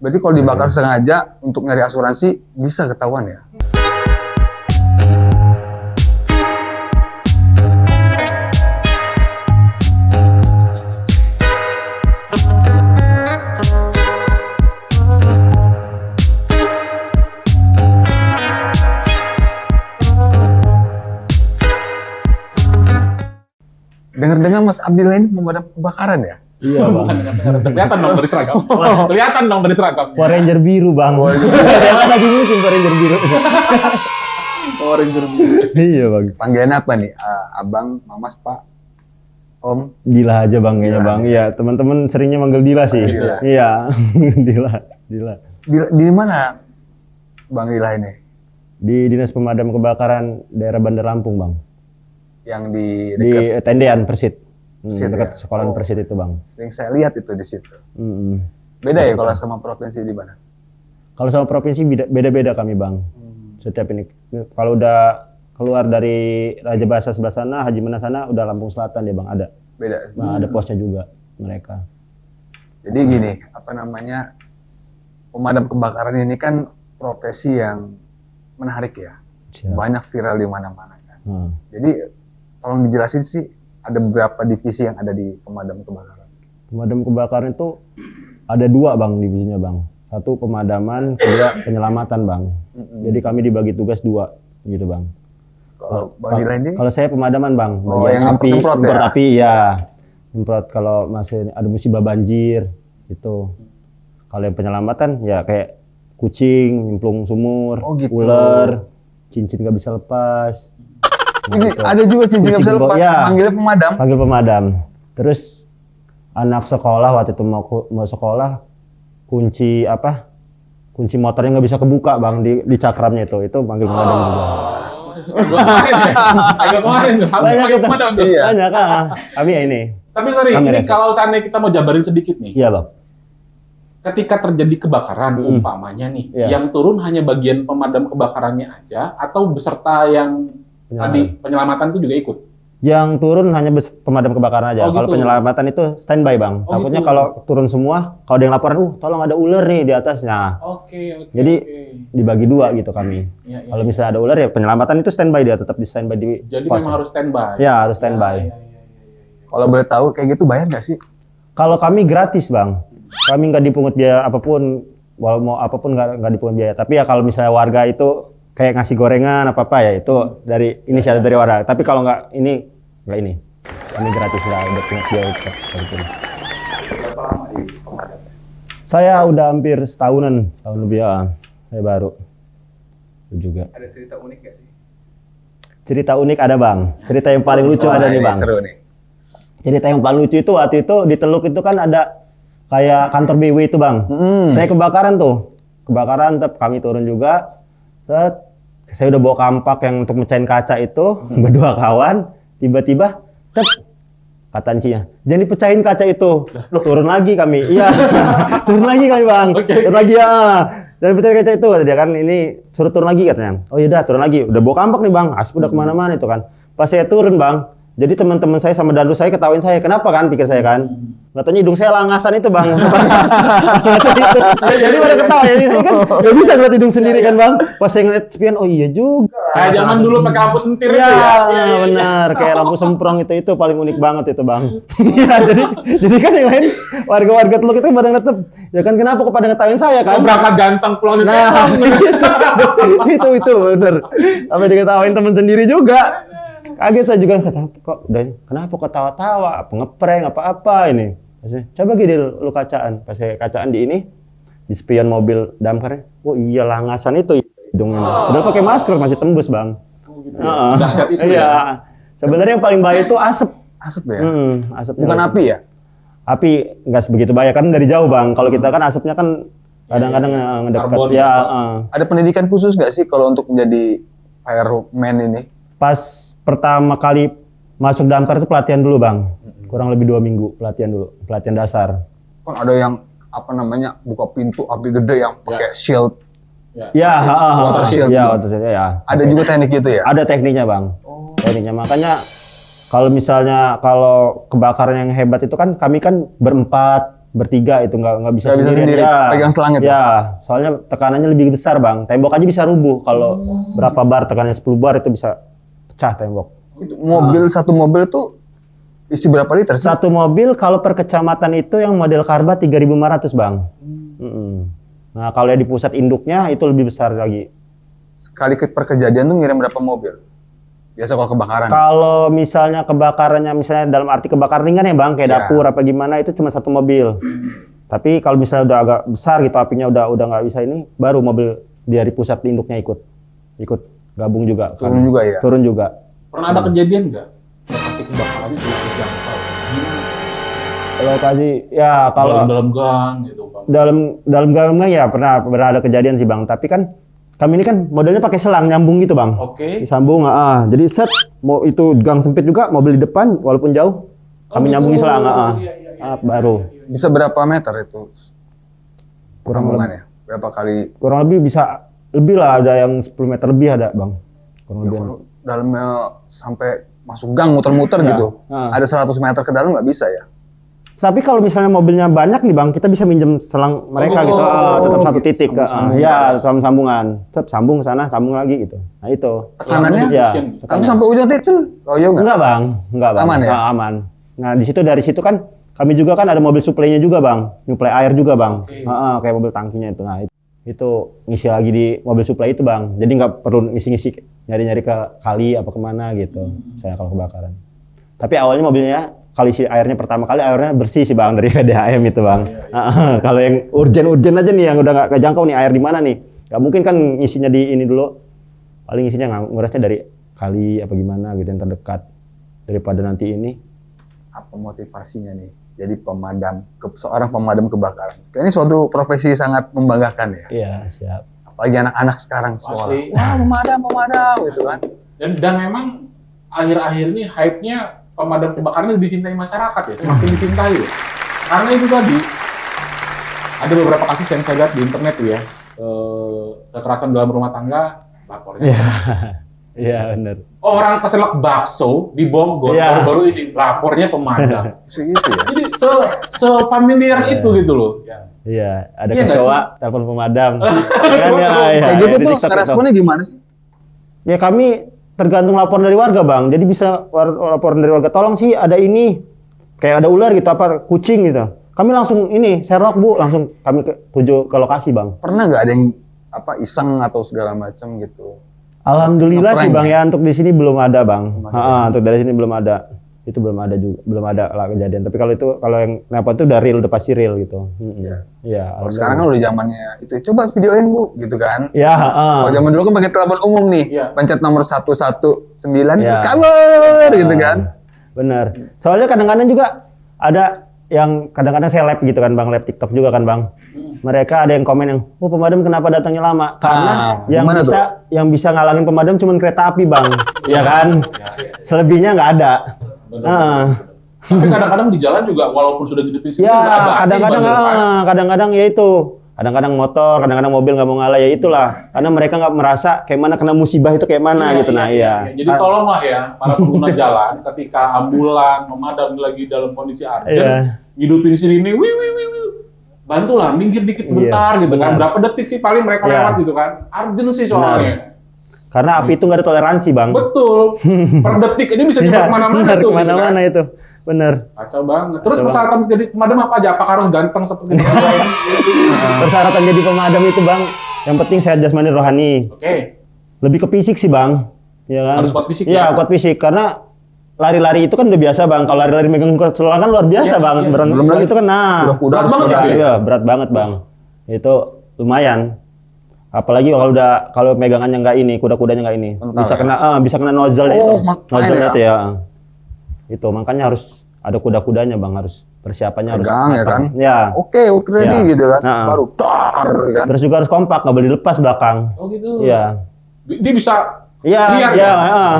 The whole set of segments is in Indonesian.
Berarti kalau dibakar sengaja untuk nyari asuransi bisa ketahuan ya? Dengar-dengar Mas Abdillah ini pemadam kebakaran ya? Iya bang. Kelihatan dong dari seragam. Kelihatan dong dari seragam. Power Ranger biru bang. Dia kan lagi musim Power Ranger biru. Power Ranger biru. Iya bang. Panggilan apa nih? Abang, Mamas, Pak, Om? Dila aja bang kayaknya bang. Iya teman-teman seringnya manggil Dila sih. Dila. Iya. Dila. Di mana Bang Dila ini? Di Dinas Pemadam Kebakaran daerah Bandar Lampung bang. Yang di Di dekat Tendean Persit. Persit, Dekat ya? sekolahan Oh. Persit itu bang. sering saya lihat itu di situ. Beda ya kalau sama provinsi di mana? Kalau sama provinsi beda-beda kami bang. Setiap ini kalau udah keluar dari Raja Basa sebelah sana, Haji Menas sana, udah Lampung Selatan dia bang ada. Beda. Nah, ada posnya juga mereka. Jadi gini, apa namanya, pemadam kebakaran ini kan profesi yang menarik ya. Siap. Banyak viral di mana-mana kan. Jadi Tolong dijelasin sih, ada beberapa divisi yang ada di pemadam kebakaran. pemadam kebakaran itu ada dua bang divisinya bang. Satu pemadaman, kedua penyelamatan bang. Jadi kami dibagi tugas dua gitu bang. Kalau Bang Dila ini, Kalau saya pemadaman bang, Oh, bagian yang api, nyemprot ya? nyemprot api ya. Nyemprot kalau masih ada musibah banjir itu. Kalau yang penyelamatan ya kayak kucing, nyemplung sumur, Oh, gitu. ular, cincin nggak bisa lepas. Nah, ini gitu. ada juga cincin nggak bisa Kucing lepas, ya. manggilnya pemadam. Panggil pemadam. Terus anak sekolah waktu itu mau sekolah, kunci motornya nggak bisa kebuka bang di cakramnya itu panggil pemadam juga. Agak kemarin tuh. Hampir Banyak pakai itu. pemadam tuh. Iya. Banyak kami ya ini. Tapi sorry, Kami ini rasa. kalau seandainya kita mau jabarin sedikit nih. Iya bang. Ketika terjadi kebakaran umpamanya nih, Iya. yang turun hanya bagian pemadam kebakarannya aja atau beserta yang tadi penyelamatan itu juga ikut? Yang turun hanya pemadam kebakaran aja. Oh, Kalau gitu. penyelamatan itu standby bang. Oh, Takutnya gitu. kalau turun semua, kalau ada yang laporan, tolong ada ular nih di atasnya. Oke. Jadi dibagi dua gitu kami. Ya, ya. Kalau misalnya ada ular ya penyelamatan itu standby dia tetap di standby di Jadi pos. memang harus standby. Ya harus standby. Ya, ya, ya, ya. Kalau boleh tahu kayak gitu bayar nggak sih? Kalau kami gratis bang, kami nggak dipungut biaya apapun, walau mau apapun nggak dipungut biaya. Tapi ya kalau misalnya warga itu kayak ngasih gorengan apa ya itu dari inisiatif dari warga. Tapi kalau nggak ini, kami gratis nggak ada pungut biaya. Berapa lama di pemadam? Saya udah hampir setahun lebih ya. Saya baru itu juga. Ada cerita unik nggak sih? Cerita unik ada bang. Cerita yang paling lucu ada nih ini bang. Seru nih. Cerita yang paling lucu itu waktu itu di Teluk itu kan ada kayak kantor BW itu bang. Saya kebakaran tuh. Kebakaran, kami turun juga. Set, saya udah bawa kampak yang untuk mecahin kaca itu, berdua kawan. Tiba-tiba, kata Ancinya, jangan dipecahin kaca itu. Turun lagi kami. Iya, turun lagi kami bang. Oke. Turun lagi ya. Jangan dipecahin kaca itu. Kata dia kan ini suruh turun lagi katanya. Oh yaudah turun lagi. Udah bawa kampak nih bang. Asap udah kemana-mana itu kan. Pas saya turun bang. Jadi teman-teman saya sama dandu saya ketawain saya. Kenapa kan? Pikir saya kan. Katanya hidung saya langasan itu bang. Langasan itu. Jadi pada ketawa ya. Saya kan nggak bisa ngeliat hidung sendiri kan bang. Pas saya ngeliat spion, oh iya juga. Kayak zaman dulu pakai lampu sentir Iya, itu ya. Iya, iya, benar. Kayak lampu semprong itu paling unik banget itu bang. Iya, jadi kan yang lain warga-warga Teluk itu pada ngetep. Ya kan kenapa kok pada ngetawain saya Oh, kan? berangkat ganteng pulang di Nah, Cekong. itu bener. Sampai diketawain teman sendiri juga. Kaget saya juga kok kenapa kok tawa-tawa? Apa ngeprank apa-apa ini? Maksudnya, coba gini lu kacaan. Pas saya kacaan di di spion mobil damkarnya. Oh iya langasan itu hidungnya. Udah pakai masker masih tembus, Bang. Heeh. Dahsyat itu Iya. ya. Sebenarnya yang paling bahaya itu asap. Asap ya? Asap. Bukan api ya? Api nggak sebegitu bahaya kan dari jauh, Bang. Kalau kita kan asapnya kan kadang-kadang ngedekat. Karbon Ya, gitu. Ada pendidikan khusus nggak sih kalau untuk menjadi fireman ini? Pas pertama kali masuk damkar itu pelatihan dulu bang, kurang lebih 2 minggu pelatihan dulu, pelatihan dasar. Kan ada yang apa namanya buka pintu api gede yang pakai shield. Ya, Water shield ya, juga. water shield ya. Ada juga teknik gitu ya? Ada tekniknya bang, tekniknya. Makanya kalau misalnya kalau kebakaran yang hebat itu kan kami kan berempat bertiga itu nggak bisa Nggak bisa sendiri, pegang selang itu? Ya, soalnya tekanannya lebih besar bang. Tembok aja bisa rubuh kalau berapa bar, tekanannya 10 bar itu bisa pecah tembok. Itu satu mobil tuh isi berapa liter sih? Satu mobil kalau per kecamatan itu yang model karba 3.500 bang. Nah kalau yang di pusat induknya itu lebih besar lagi. Sekali per kejadian tuh ngirim berapa mobil? Biasa kalau kebakaran. Kalau misalnya kebakarannya, misalnya dalam arti kebakaran ringan ya bang, kayak dapur apa gimana, itu cuma satu mobil. Tapi kalau misalnya udah agak besar gitu, apinya udah nggak bisa ini, baru mobil dari pusat induknya ikut gabung juga. Turun juga ya? Turun juga. Pernah ada kejadian nggak? Lokasi kebakarannya sudah terjangkau. Gimana? Lokasi, ya kalau dalam gang gitu bang. dalam gangnya ya pernah ada kejadian sih bang. Tapi kan kami ini kan modelnya pakai selang nyambung gitu bang. Oke. Disambung, jadi set mau itu gang sempit juga, mobil di depan walaupun jauh, kami nyambungi selang, baru. Bisa berapa meter itu? Kurang Sambungannya? Berapa kali? Kurang lebih bisa lebih lah, ada yang 10 meter lebih ada bang. Kurang lebih. Dalamnya sampai masuk gang muter-muter gitu. Ada 100 meter ke dalam nggak bisa ya? Tapi kalau misalnya mobilnya banyak nih bang, kita bisa minjem selang mereka gitu, tetap satu titik, ya sambungan, tetap sambung ke sana, sambung lagi gitu. Nah itu. Tekanannya? Ya. Tapi sampai ujung titik loyo nggak? Enggak bang, Aman ya? Aman. Nah dari situ kan kami juga kan ada mobil suplainya juga bang, nyuplai air juga bang, kayak mobil tangkinya itu. Nah itu ngisi lagi di mobil suplai itu bang, jadi nggak perlu ngisi-ngisi nyari-nyari ke kali apa kemana gitu, saya kalau kebakaran. Tapi awalnya mobilnya kalau isi airnya pertama kali airnya bersih sih bang dari PDAM itu bang. Kalau yang urgen aja nih yang udah nggak kejangkau nih air di mana nih, nggak mungkin kan ngisinya di ini dulu, paling ngisinya ngurasnya dari kali apa gimana gitu yang terdekat, daripada nanti ini. Apa motivasinya nih jadi seorang pemadam kebakaran? Ini suatu profesi sangat membanggakan ya. Iya siap. Apalagi anak-anak sekarang sekolah. Wah pemadam gitu kan. Dan memang akhir-akhir ini hype-nya pemadam kebakaran lebih dicintai masyarakat ya, semakin dicintai ya. Karena itu tadi ada beberapa kasus yang saya lihat di internet tuh ya, kekerasan dalam rumah tangga, lapornya. Iya benar. Orang keselak bakso di Bogor baru-baru ini lapornya pemadam. Segitu ya. Jadi se-familiar itu gitu loh. Iya, ada kecoa telepon pemadam. Kayak gitu tuh responnya gimana sih? Ya kami tergantung laporan dari warga bang. Jadi bisa laporan dari warga, tolong sih ada ini, kayak ada ular gitu, apa kucing gitu. Kami langsung ini Sherlock bu, langsung kami tuju ke lokasi bang. Pernah nggak ada yang iseng atau segala macam gitu? Alhamdulillah sih bang ya, untuk di sini belum ada bang. Untuk dari sini belum ada. Itu belum ada juga, belum ada lah kejadian. Tapi kalau yang nelpon itu udah real, udah pasti real gitu. Iya. Kalau sekarang kan udah zamannya itu, coba videoin bu, gitu kan? Iya. Kalau zaman dulu kan pakai telepon umum nih, pencet nomor 119, kabar gitu kan? Bener. Soalnya kadang-kadang juga ada yang kadang-kadang seleb gitu kan bang, live TikTok juga kan bang. Mereka ada yang komen yang, pemadam kenapa datangnya lama? Karena yang bisa ngalangin pemadam cuma kereta api bang, ya kan? Selebihnya nggak ada. Tapi kadang-kadang di jalan juga walaupun sudah dihidupin sendiri kadang-kadang ya itu. Kadang-kadang motor, kadang-kadang mobil nggak mau ngalah, ya itulah. Karena mereka nggak merasa kayak mana kena musibah itu kayak mana gitu. Jadi tolonglah ya para pengguna jalan ketika ambulan, pemadam lagi dalam kondisi urgent, hidupin sirine, bantulah minggir dikit sebentar gitu kan. Berapa detik sih paling mereka lewat gitu kan. Urgent sih soalnya. Karena api itu nggak ada toleransi bang. Betul. Per detik aja bisa nyebar kemana-mana tuh. Kemana-mana itu. Bener. Kacau banget. Terus persyaratan jadi pemadam apa aja? Apakah harus ganteng seperti itu? Persyaratan jadi pemadam itu bang, yang penting sehat jasmani rohani. Oke. Lebih ke fisik sih bang. Ya kan? Harus kuat fisik ya? Iya kuat fisik, karena lari-lari itu kan udah biasa bang. Kalau lari-lari megang selang kan luar biasa bang. Belum lagi itu kan berat banget ya? Berat banget bang. Itu lumayan. Apalagi kalau megangannya nggak ini, kuda-kudanya nggak ini, bisa kena nozzle itu. Nozzle itu ya. Itu makanya harus ada kuda-kudanya bang, harus persiapannya harus ya kan? Ya. Oke, ready gitu kan. Baru kan. Terus juga harus kompak, nggak boleh dilepas belakang. Oh gitu. Iya. Dia bisa liar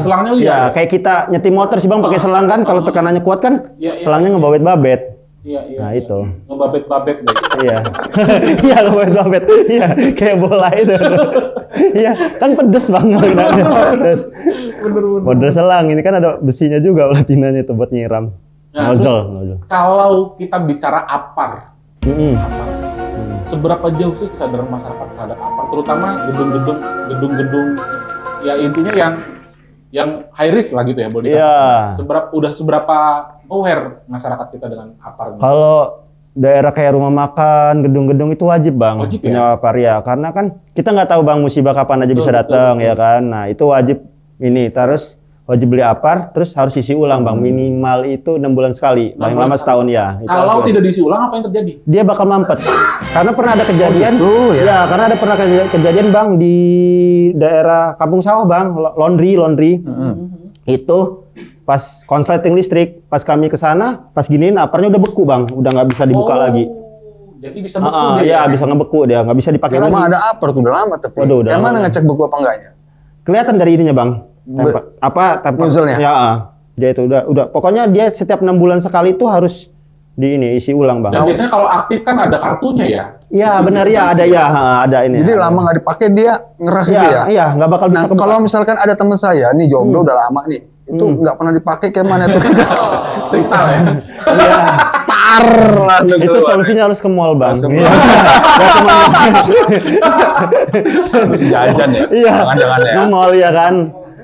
selangnya liar. Ya, kayak kita nyetim motor sih bang pakai selang kan, kalau tekanannya kuat kan, selangnya ngebabet-babet. Iya. Nah itu. Ngebabet-babet deh. Iya. Iya ngebabet-babet. Iya, kayak bola itu. Iya, kan pedes banget. Terus model selang ini kan ada besinya juga platinanya itu buat nyiram. Nah, nozzle. Kalau kita bicara APAR aparat. Seberapa jauh sih kesadaran masyarakat terhadap aparat, terutama gedung-gedung ya intinya yang high risk lah gitu ya, boleh dikatakan. Seberapa aware masyarakat kita dengan aparat? Kalau daerah kayak rumah makan, gedung-gedung itu wajib bang Wajib punya apar ya, karena kan kita nggak tahu bang musibah kapan aja bisa datang ya kan. Nah itu wajib ini, terus wajib beli apar, terus harus isi ulang bang, minimal itu 6 bulan sekali, paling lama setahun ya. Kalau tidak diisi ulang apa yang terjadi? Dia bakal mampet, karena pernah ada kejadian, karena ada pernah kejadian bang di daerah Kampung Sawah bang, laundry, itu pas konsleting listrik, pas kami ke sana, pas giniin aparnya udah beku bang, udah nggak bisa dibuka lagi. Jadi bisa beku dia? Iya, bisa ngebeku dia, nggak bisa dipakai lagi. Rumah ada apar tuh udah lama tapi. Waduh, udah yang mana lama. ngecek buku apa enggaknya? Kelihatan dari ininya bang, Nozzle-nya? Ya, dia itu udah. Pokoknya dia setiap 6 bulan sekali itu harus isi ulang bang. Dan biasanya kalau aktif kan ada kartunya ya? Iya benar ya, ada ini. Jadi lama nggak dipakai dia ngeras itu ya? Iya, nggak bakal bisa. Nah, kalau misalkan ada teman saya nih jomblo udah lama nih, itu nggak pernah dipakai kayak mana tuh? Kristal ya? Iya. Tar langsung Itu keluar. solusinya harus ke mall bang. Langsung Iya. Jajan ya? Iya. Jangan-jangan ya? Ke mall ya kan.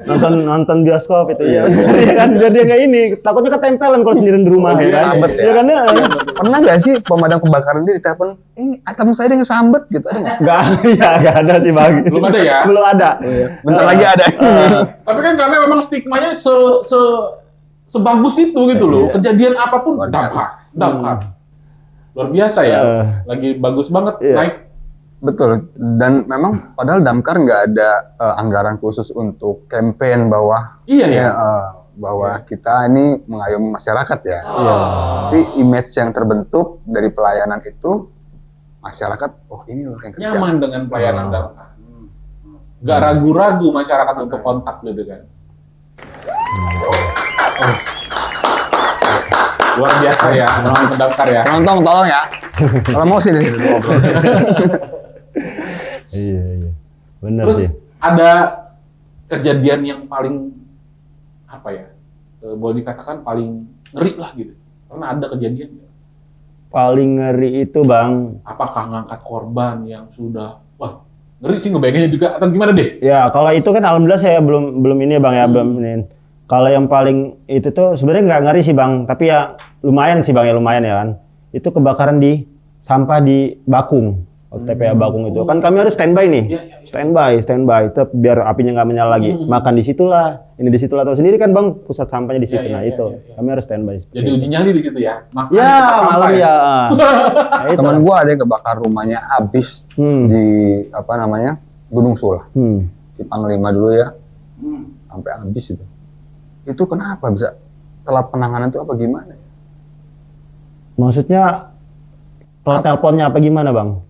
Nonton bioskop itu ya. Iya kan, biar dia nggak ini. Takutnya ketempelan kalau sendirian di rumah ya kan. Kesambet ya? Iya kan ya. Pernah nggak sih pemadam kebakaran dia ditelepon, ini teman saya dia ngesambet gitu, ada nggak? Nggak ada sih bang. Belum ada ya? Belum ada. Bentar lagi ada. Tapi kan karena memang stigmanya sebagus itu gitu loh. Kejadian apapun damkar. Luar biasa ya. Lagi bagus banget naik. Betul, dan memang padahal Damkar nggak ada anggaran khusus untuk campaign bahwa bahwa kita ini mengayomi masyarakat ya. Tapi image yang terbentuk dari pelayanan itu masyarakat, oh ini loh yang kerja. Nyaman dengan pelayanan damkar. Nggak ragu-ragu masyarakat untuk kontak gitu kan. Luar biasa ya, menonton damkar ya. Penonton tolong ya, kalau mau sini ngobrol. Iya. Benar Terus sih. ada kejadian yang paling apa ya? Boleh dikatakan paling ngeri lah gitu. Karena ada kejadian nggak? Paling ngeri itu bang. Apakah ngangkat korban yang sudah wah ngeri sih ngebayanginnya juga atau gimana deh? Ya kalau itu kan alhamdulillah saya belum ini bang ya, belum ini. Kalau yang paling itu tuh sebenarnya nggak ngeri sih bang, tapi ya lumayan sih bang ya, lumayan ya kan. Itu kebakaran di sampah di Bakung. TPA Bakung itu kan kami harus standby nih, standby, tetap biar apinya nggak menyala lagi. Makan di situlah, ini di situlah, tahu sendiri kan bang, pusat sampahnya di situ. Kami harus standby. Jadi uji nyali di situ ya. Makan Ya di tempat malam sampah ya. Teman gua ada yang kebakar rumahnya habis di apa namanya Gunung Sul, di Panglima dulu ya, sampai habis itu. Itu kenapa bisa telat penanganan itu apa gimana? Maksudnya telat teleponnya apa gimana bang?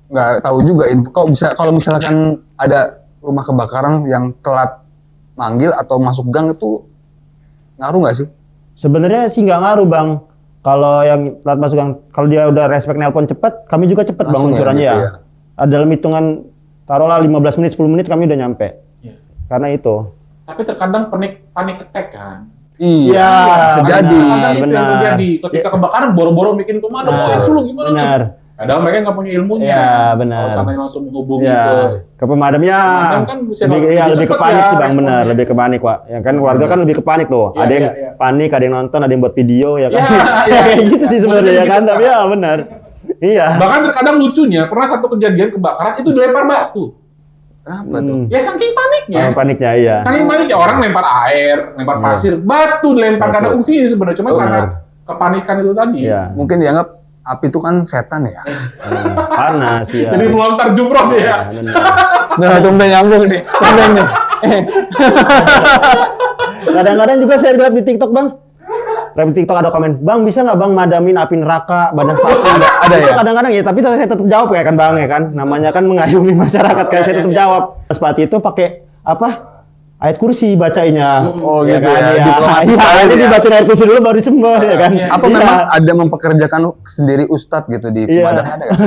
Nggak tahu juga info. Kok bisa kalau misalkan ada rumah kebakaran yang telat manggil atau masuk gang itu ngaruh nggak sih? Sebenarnya sih nggak ngaruh bang. Kalau yang telat masuk gang, kalau dia udah respect nelpon cepat, kami juga cepat bang uncurannya gitu ya. Dalam hitungan taruhlah 15 menit, 10 menit kami udah nyampe. Karena itu. Tapi terkadang panik attack kan. Iya, bisa jadi. Itu yang terjadi. Ketika kebakaran boro-boro bikin kemana? Itu lu gimana nih? Padahal mereka nggak punya ilmunya. Iya, benar. Kalau sana langsung menghubungi ke pemadamnya. Pemadam kan bisa lebih ke panik sih bang, responnya. benar. Lebih ke panik pak. Ya kan warga kan lebih ke panik tuh. Ada yang panik, ada yang nonton, ada yang buat video ya kan. Kayak gitu sih sebenarnya ya kan. Tapi ya benar. Iya. Bahkan terkadang lucunya pernah satu kejadian kebakaran itu dilempar batu. Kenapa tuh? Ya saking paniknya. Paniknya iya. Saking paniknya orang lempar air, lempar pasir, batu dilempar, gak ada fungsinya sebenarnya. Cuma karena kepanikan itu tadi. Iya. Mungkin dianggap api itu kan setan ya. Panas ya. Jadi melontar jumroh ya. Nah, tumben nyambung nih. Tumben nih. Kadang-kadang juga saya lihat di TikTok bang. Di TikTok ada komen, bang bisa nggak bang madamin api neraka badan sepatu? Ada ya? Kadang-kadang ya, tapi saya tetap jawab ya kan bang ya kan. Namanya kan mengayomi masyarakat kan, saya tetap jawab. Sepatu itu pakai apa? Ayat kursi bacainya. Oh ya gitu kan? ya. Iya, jadi dibacain ayat kursi dulu baru disembah ya kan. Apa memang ada mempekerjakan sendiri ustadz gitu di pemadam ada nggak?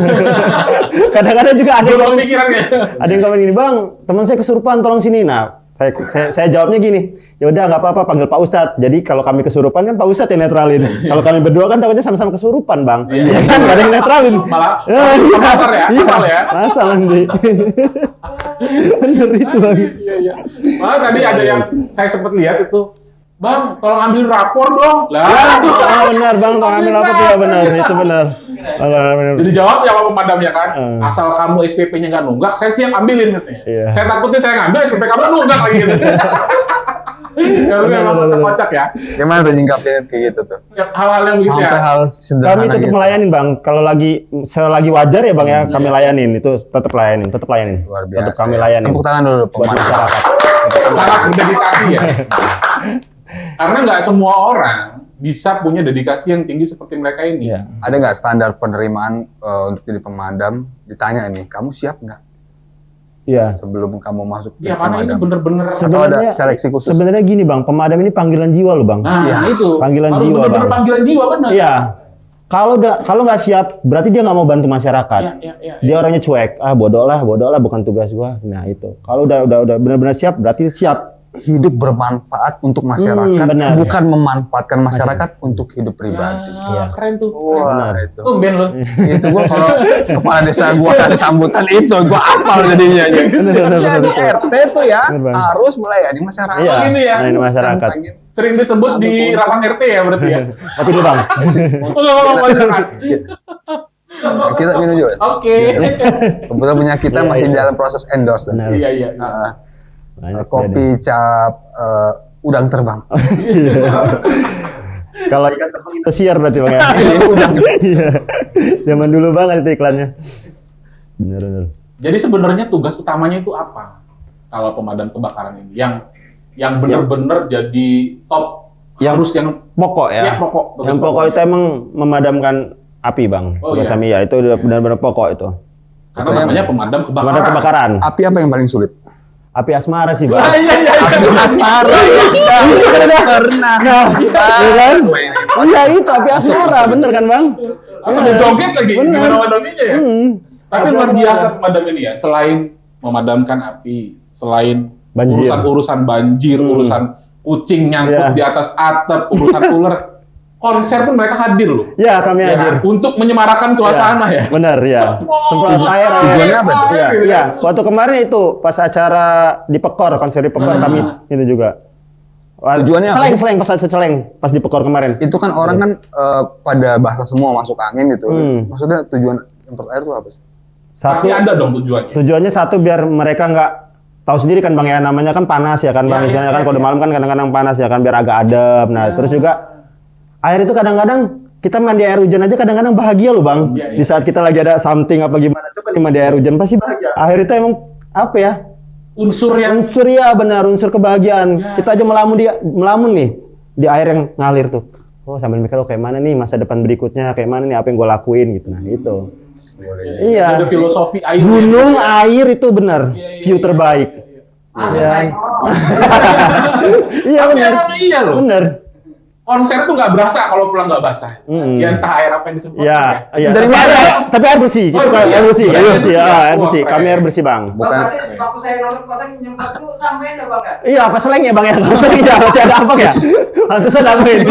Kadang-kadang juga ada yang komen, Pikirannya. ada yang komen gini, bang, teman saya kesurupan, tolong sini. Nah, Saya jawabnya gini, ya udah nggak apa-apa panggil Pak Ustadz. Jadi kalau kami kesurupan kan Pak Ustadz yang netralin. Kalau kami berdua kan takutnya sama-sama kesurupan, Bang. Iya kan nggak ada yang netralin. Malah pasar ya, asal ya. Asal nanti. Bener itu, Bang. Iya. Malah tadi ada yang saya sempat lihat itu, Bang, tolong ambil rapor dong. Lah, benar Bang, tolong ambil rapor ya benar, itu benar. Jadi jawab ya sama pemadamnya kan, asal kamu SPP-nya nggak nunggak, saya siap ambilin katanya. Iya. Saya takutnya saya ngambil SPP kamu nunggak lagi gitu. Ya lu memang kocak ya. Gimana tuh nyingkapin kayak gitu tuh? Hal-hal yang begitu ya. Sampai hal sederhana Kami tetap gitu. melayanin Bang, kalau selagi wajar ya Bang ya, kami layanin, itu tetap layanin. Luar biasa. Tetap kami layanin. Tepuk tangan dulu Buat pemadam. masyarakat. Sangat berdedikasi ya. Karena nggak semua orang bisa punya dedikasi yang tinggi seperti mereka ini. Iya. Ada nggak standar penerimaan untuk jadi pemadam? Ditanya nih, kamu siap nggak Iya. sebelum kamu masuk Ya jadi karena ini pemadam? bener-bener. Atau ada seleksi khusus? Sebenarnya gini Bang, pemadam ini panggilan jiwa loh Bang. Nah Iya. itu. Panggilan harus jiwa, bener-bener Bang. panggilan jiwa bener. Iya. Kalau nggak siap, berarti dia nggak mau bantu masyarakat. Iya. Dia orangnya cuek. Bodoh lah, bukan tugas gua. Nah itu. Kalau udah benar-benar siap, berarti siap. Hidup bermanfaat untuk masyarakat, benar. bukan memanfaatkan masyarakat untuk hidup pribadi. Ya, keren tuh. Wah, itu. Tumben loh. Itu gua kalau kepala desa gua kasih sambutan itu, gua hafal jadinya. Jadi RT tuh ya Bener, Bang. harus melayani masyarakat. Iya. gitu ya? Nah, ini masyarakat. Sering disebut di rapat RT ya berarti ya. Tapi dulu Bang. Kita minum juga. Oke. Kebetulan punya kita Iya, masih iya. dalam proses endorse. Benar. Iya. Kopi cap udang terbang. Kalau ikan terbang Indosiar berarti Bang ya. Udang. Iya. Zaman dulu banget itu iklannya. Benar. Jadi sebenarnya tugas utamanya itu apa? Kalau pemadam kebakaran ini yang benar-benar jadi top harus yang Pokok ya. pokok. Yang pokok itu emang memadamkan api Bang. Oh, Tugas iya. kami ya, itu udah benar-benar pokok itu. Karena namanya pemadam kebakaran. Pemadam kebakaran. Api apa yang paling sulit? Api asmara sih Bang. Iya. Asmara ya. Pernah. Iya kan? Iya itu api asmara, bener kan Bang? Langsung joget lagi Bener. gimana memadamnya ya. Tapi Api luar asmara. biasa pemadam ini ya. Selain memadamkan api, selain Banjir. urusan banjir, urusan kucing nyangkut Iya. di atas atap, urusan ular, konser pun mereka hadir loh. Ya kami Ya hadir. kan? Untuk menyemarakan suasana ya. Bener ya. Semprot air. Tujuannya apa tuh? Iya, iya. Waktu kemarin itu pas acara di Pekor, konser di Pekor kami itu juga. Tujuannya apa? Seleng pas acara seleng pas di Pekor kemarin. Itu kan orang kan pada bahasa semua masuk angin gitu. Maksudnya tujuan semprot air itu apa sih? Pasti ada dong tujuannya. Tujuannya satu biar mereka nggak tahu sendiri kan Bang ya, namanya kan panas ya kan Bang, Ya, misalnya ya, kan kalau ya. malam kan kadang-kadang panas ya kan biar agak adem. Nah, terus juga air itu kadang-kadang kita mandi air hujan aja kadang-kadang bahagia loh Bang. Ya, ya. Di saat kita lagi ada something apa gimana coba nih mandi air hujan pasti bahagia. Air itu emang apa ya? Unsur yang Unsur ya benar, unsur kebahagiaan. Ya. Kita aja melamun nih di air yang ngalir tuh. Oh sambil mikir kayak mana nih masa depan berikutnya, kayak mana nih apa yang gue lakuin gitu. Nah itu. Iya. ada filosofi air. Gunung, air itu benar Iya, view iya, terbaik. Iya. Iya Tapi benar. emang iya loh. Benar. Konser tuh nggak berasa kalau pulang nggak basah. Ya entah air apa yang disemprot. Iya, iya. Dari Tapi mana? tapi air bersih. Oh, Kita bersih ya? air bersih, Air air bersih, bersih ya, ya? air bersih. Wah, Kami keren. air bersih, Bang. Bukan. Berarti waktu saya nonton kosan nyemprot tuh sampai ada Bang ya? Iya, apa seleng ya, Bang ya? Seleng ya, berarti ada apa ya? Pantesan apa ini?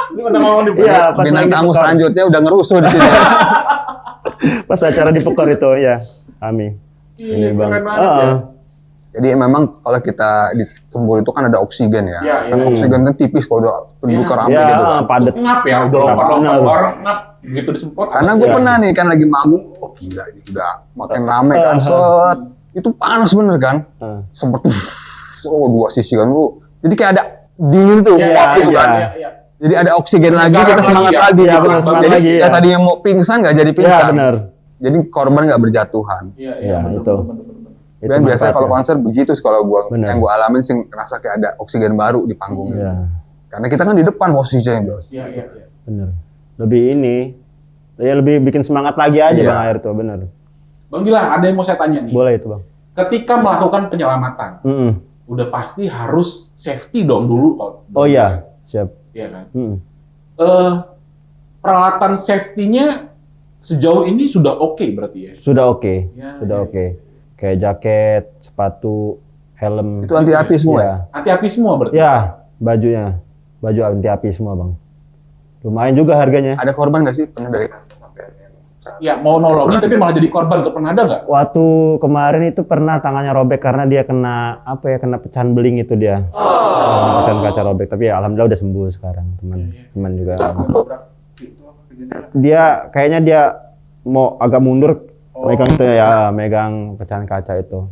Ini pada mau di Iya, pas Bintang lagi tamu di Pekor. selanjutnya udah ngerusuh di sini. Pas acara di Pekor itu, ya. Kami. Ini, Bang. keren banget Heeh. ya. Jadi memang kalau kita di Sembul itu kan ada oksigen ya. Iya, Kan iya. oksigen kan tipis kalau udah penduduk ramai Ya, gitu kan. padat. Ngap ya, udah lompat-lompat Benar. orang ngap gitu disemprot. Karena gue Iya. pernah nih kan lagi manggung, oh gila ini udah makin rame kan, set. Itu panas bener kan, Heeh. seperti dua sisi kan lu. Jadi kayak ada dingin tuh, Iya, uap iya, gitu iya. kan. Iya. Jadi ada oksigen lagi, Garam kita lagi semangat ya. lagi. Iya, gitu. benar, semangat Jadi lagi, yang ya. tadinya mau pingsan nggak jadi Iya, pingsan. benar. Jadi korban nggak berjatuhan. Iya, Iya, bener, itu. bener, bener. Itu Dan biasanya kalau manfaatnya. konser begitu sih kalau gua Benar. yang gua alamin sih ngerasa kayak ada oksigen baru di panggung. Iya, Karena kita kan di depan posisinya, Bos. Iya. benar. Lebih ini, ya lebih bikin semangat lagi aja Iya. Bang air tuh, benar. Bang Gilang, ada yang mau saya tanya nih. Boleh itu, Bang. Ketika melakukan penyelamatan, Mm-mm. udah pasti harus safety dong dulu. Oh iya, siap. Iya kan? Mm-mm. Peralatan safety-nya sejauh ini sudah oke berarti ya? Sudah oke. Ya, Sudah ya, oke. kayak jaket, sepatu, helm. Itu anti api semua ya? Anti api semua berarti? Ya, bajunya. Baju anti api semua, Bang. Lumayan juga harganya. Ada korban nggak sih pernah dari Ya, mau nolongin tapi malah jadi korban, tuh pernah ada nggak? Waktu kemarin itu pernah tangannya robek karena dia kena kena pecahan beling itu dia. Pecahan kaca robek, tapi ya alhamdulillah udah sembuh sekarang, teman juga. Dia kayaknya dia mau agak mundur megang itu ya, megang pecahan kaca itu.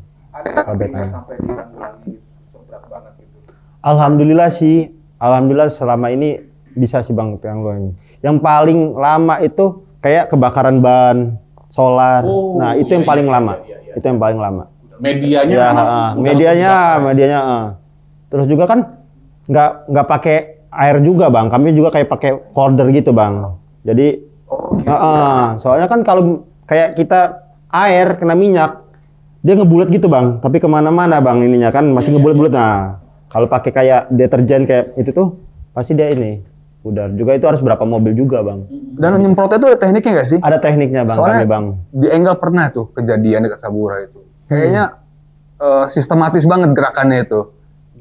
Robekan. Alhamdulillah sih, alhamdulillah selama ini bisa sih Bang yang paling lama itu kayak kebakaran ban solar. Nah, itu yang paling lama. Itu yang paling lama. Medianya ya, medianya. Terus juga kan nggak pakai air juga, Bang. Kami juga kayak pakai folder gitu, Bang. Jadi soalnya kan kalau kayak kita air kena minyak, dia ngebulet gitu, Bang. Tapi kemana-mana, Bang, ininya kan masih ngebulet-bulet. Nah, kalau pakai kayak deterjen kayak itu tuh pasti dia ini. Udah juga itu harus berapa mobil juga, Bang. Dan nyemprotnya itu ada tekniknya nggak sih? Ada tekniknya, Bang. Soalnya Bang. Di Enggal pernah tuh kejadian dekat Sabura itu. Kayaknya sistematis banget gerakannya itu.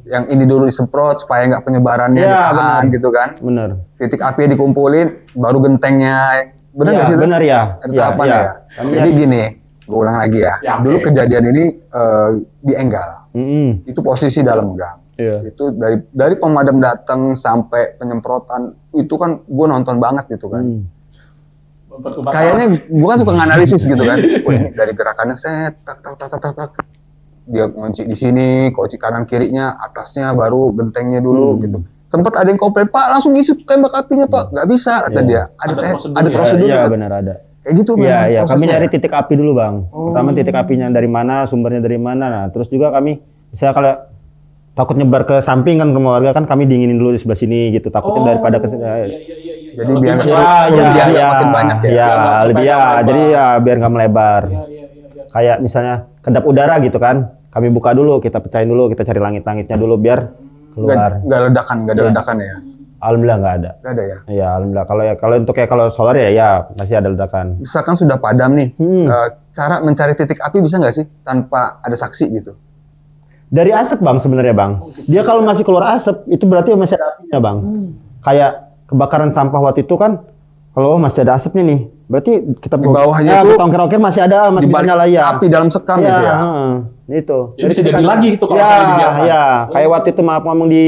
Yang ini dulu disemprot supaya nggak penyebarannya ditahan gitu kan. Bener. Titik api dikumpulin, baru gentengnya. Bener nggak sih? Bener ya. Ada tahapannya ya. Jadi gini, gue ulang lagi ya. Dulu kejadian ini di Enggal. Itu posisi dalam gang. Itu dari pemadam datang sampai penyemprotan itu kan gue nonton banget gitu kan. Kayaknya gue kan suka nganalisis gitu kan. Wah, ini dari gerakannya set tak dia ngunci di sini, kunci kanan kirinya, atasnya baru gentengnya dulu gitu. Sempat ada yang komplain, Pak langsung isi tembak apinya Pak, nggak bisa kata dia. Ada prosedur. Iya benar ada. Kayak gitu memang. Iya, kami nyari titik api dulu Bang. Pertama titik apinya dari mana, sumbernya dari mana. Nah terus juga kami misalnya kalau takut nyebar ke samping kan rumah warga kan kami dinginin dulu di sebelah sini gitu takutnya daripada ke jadi biar makin banyak jadi biar nggak melebar kayak misalnya kedap udara gitu kan kami buka dulu kita pecahin dulu kita cari langit-langitnya dulu biar keluar nggak ada ledakan ya alhamdulillah nggak ada ya iya alhamdulillah kalau untuk kalau solar ya masih ada ledakan misalkan sudah padam nih cara mencari titik api bisa nggak sih tanpa ada saksi gitu. Dari asap Bang sebenarnya Bang. Dia kalau masih keluar asap itu berarti masih ada apinya Bang. Kayak kebakaran sampah waktu itu kan kalau masih ada asapnya nih. Berarti kita di bawahnya itu ongkir-ongkir masih ada masih bisa nyala ya. Api dalam sekam gitu ya. Itu. Jadi bisa jadi lagi itu kalau dibiarkan. Ya, kayak waktu itu maaf ngomong di